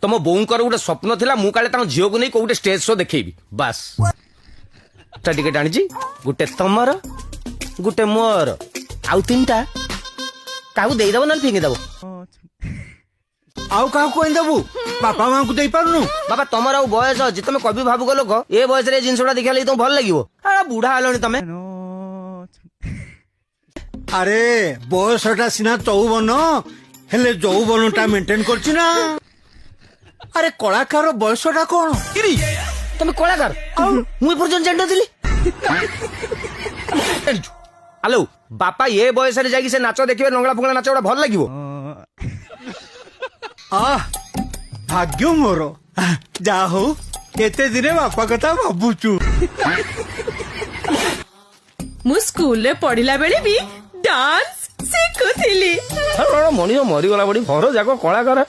तुम बोऊंकर गोटे स्वप्न थिला मु काले तांको झियो को नै कोटे स्टेज शो देखैबी बस ता टिकेट आनी गोटे तमर गोटे मोर आउ तीनटा काहू देई दबो न फिंगी दबो आउ काहू कोइ देबू बापा मां को देई पारनु बाबा तमर आउ बयस अछि तमे कवि भाबुक लोक ए बयस रे जिंसडा देखा लई तुम भल लागिवो आ बुढ़ा हलोनी तमे अरे बयसटा सिना 54 हेले जौवनटा मेंटेन करछि ना अरे कलाकार बयसटा कोन किरी तमे कलाकार मु पर्यंत जान दिली हेलो बापा ये बयस रे जाकी से नाच देखिबे नंगला फंगला नाच ओडा भल लागिवो भाग्य मोर जा हो केते दिने बापा कथा भाबुचु मु स्कूल रे पढ़िला बेले भी डांस सिखुथिली मनीष मरीगला बड़ी घर जाक कलाकार